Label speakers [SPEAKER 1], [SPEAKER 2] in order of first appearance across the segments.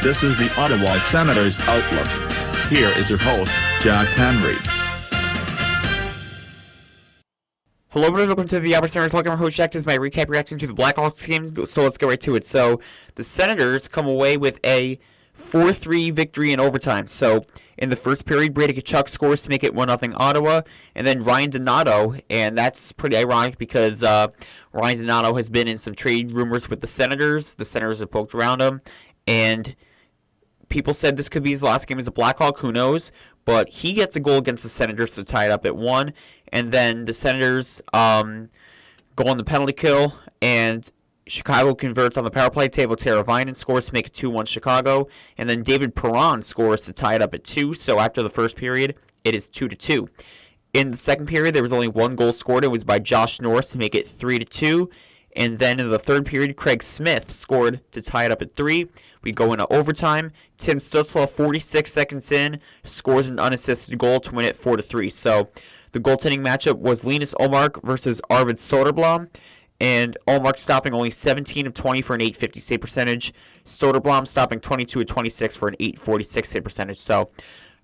[SPEAKER 1] This is the Ottawa Senators Outlook. Here is your host, Jack Henry.
[SPEAKER 2] Hello everyone, welcome to the Ottawa Senators Outlook. I'm host Jack. This is my recap reaction to the Blackhawks game, so let's get right to it. So, the Senators come away with a 4-3 victory in overtime. So, in the first period, Brady Tkachuk scores to make it 1-0 Ottawa, and then Ryan Donato, and that's pretty ironic because Ryan Donato has been in some trade rumors with the Senators. The Senators have poked around him, and people said this could be his last game as a Blackhawk, who knows, but he gets a goal against the Senators to tie it up at 1, and then the Senators go on the penalty kill, and Chicago converts on the power play. Teuvo Teravainen scores to make it 2-1 Chicago. And then David Perron scores to tie it up at 2. So after the first period, it is 2-2. In the second period, there was only one goal scored. It was by Josh Norris to make it 3-2. And then in the third period, Craig Smith scored to tie it up at 3. We go into overtime. Tim Stützle, 46 seconds in, scores an unassisted goal to win it 4-3. So the goaltending matchup was Linus Ullmark versus Arvid Soderblom. And Ullmark stopping only 17 of 20 for an .850 save percentage. Soderblom stopping 22 of 26 for an .846 save percentage. So,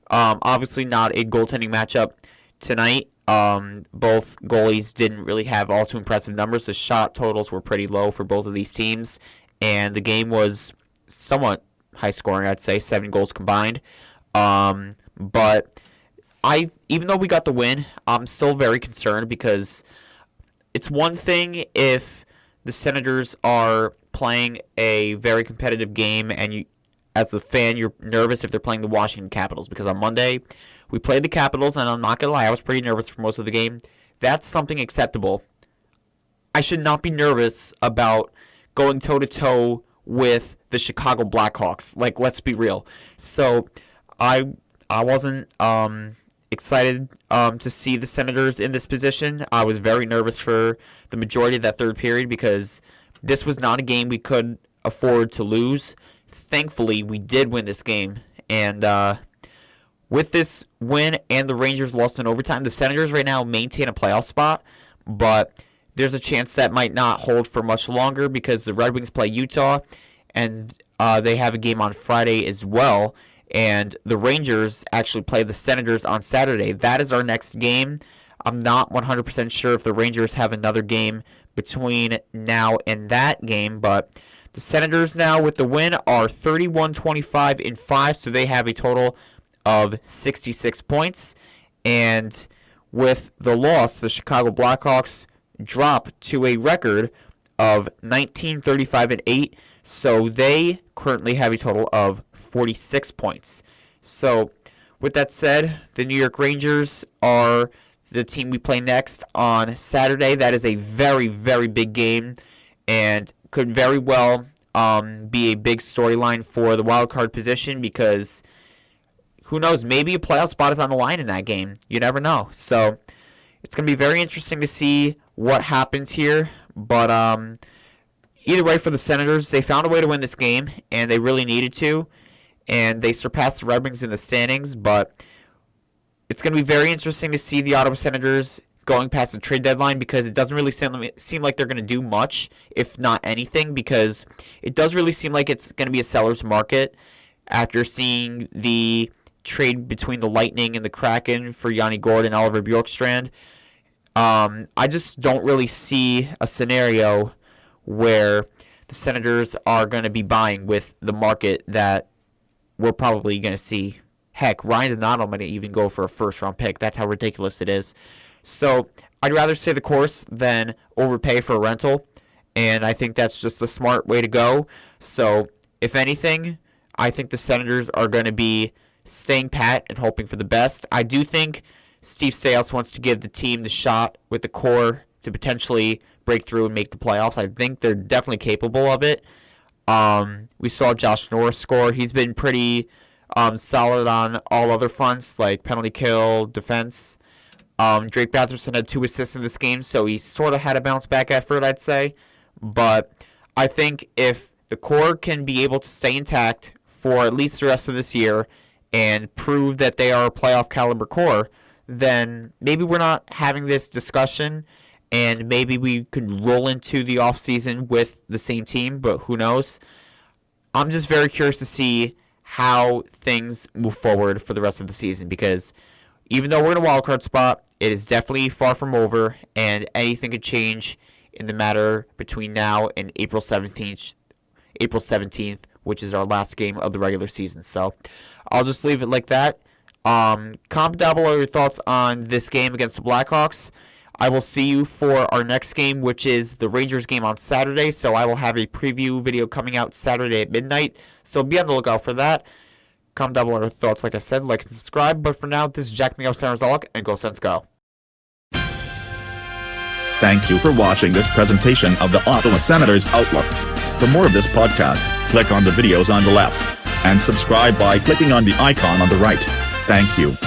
[SPEAKER 2] obviously not a goaltending matchup tonight. Both goalies didn't really have all too impressive numbers. The shot totals were pretty low for both of these teams. And the game was somewhat high scoring, I'd say, 7 goals combined. But even though we got the win, I'm still very concerned because it's one thing if the Senators are playing a very competitive game and you, as a fan, you're nervous if they're playing the Washington Capitals, because on Monday we played the Capitals, and I'm not going to lie, I was pretty nervous for most of the game. That's something acceptable. I should not be nervous about going toe-to-toe with the Chicago Blackhawks. Like, let's be real. So I wasn't excited to see the Senators in this position. I was very nervous for the majority of that third period because this was not a game we could afford to lose. Thankfully, we did win this game. And with this win and the Rangers lost in overtime, the Senators right now maintain a playoff spot, but there's a chance that might not hold for much longer because the Red Wings play Utah, and they have a game on Friday as well. And the Rangers actually play the Senators on Saturday. That is our next game. I'm not 100% sure if the Rangers have another game between now and that game, but the Senators now with the win are 31-25-5, so they have a total of 66 points. And with the loss, the Chicago Blackhawks drop to a record of 19-35-8, so they currently have a total of 46 points. So, with that said, the New York Rangers are the team we play next on Saturday. That is a very, very big game and could very well be a big storyline for the wild card position because who knows, maybe a playoff spot is on the line in that game. You never know. So, it's going to be very interesting to see what happens here, but either way, for the Senators, they found a way to win this game, and they really needed to, and they surpassed the Red Wings in the standings, but it's going to be very interesting to see the Ottawa Senators going past the trade deadline because it doesn't really seem like they're going to do much, if not anything, because it does really seem like it's going to be a seller's market after seeing the trade between the Lightning and the Kraken for Yanni Gourde and Oliver Bjorkstrand. I just don't really see a scenario where the Senators are going to be buying with the market that we're probably going to see. Heck, Ryan Donato might even go for a first-round pick. That's how ridiculous it is. So I'd rather stay the course than overpay for a rental, and I think that's just a smart way to go. So if anything, I think the Senators are going to be staying pat and hoping for the best. I do think Steve Staios wants to give the team the shot with the core to potentially break through and make the playoffs. I think they're definitely capable of it. We saw Josh Norris score. He's been pretty solid on all other fronts, like penalty kill, defense. Drake Batherson had 2 assists in this game, so he sort of had a bounce-back effort, I'd say. But I think if the core can be able to stay intact for at least the rest of this year and prove that they are a playoff-caliber core, then maybe we're not having this discussion, and maybe we could roll into the offseason with the same team, but who knows? I'm just very curious to see how things move forward for the rest of the season, because even though we're in a wildcard spot, it is definitely far from over, and anything could change in the matter between now and April 17th, which is our last game of the regular season. So I'll just leave it like that. Comment down below your thoughts on this game against the Blackhawks. I will see you for our next game, which is the Rangers game on Saturday. So I will have a preview video coming out Saturday at midnight. So be on the lookout for that. Comment down below your thoughts, like I said, like and subscribe. But for now, this is Jack McAllister, and go Sens go.
[SPEAKER 1] Thank you for watching this presentation of the Ottawa Senators Outlook. For more of this podcast, click on the videos on the left, and subscribe by clicking on the icon on the right. Thank you.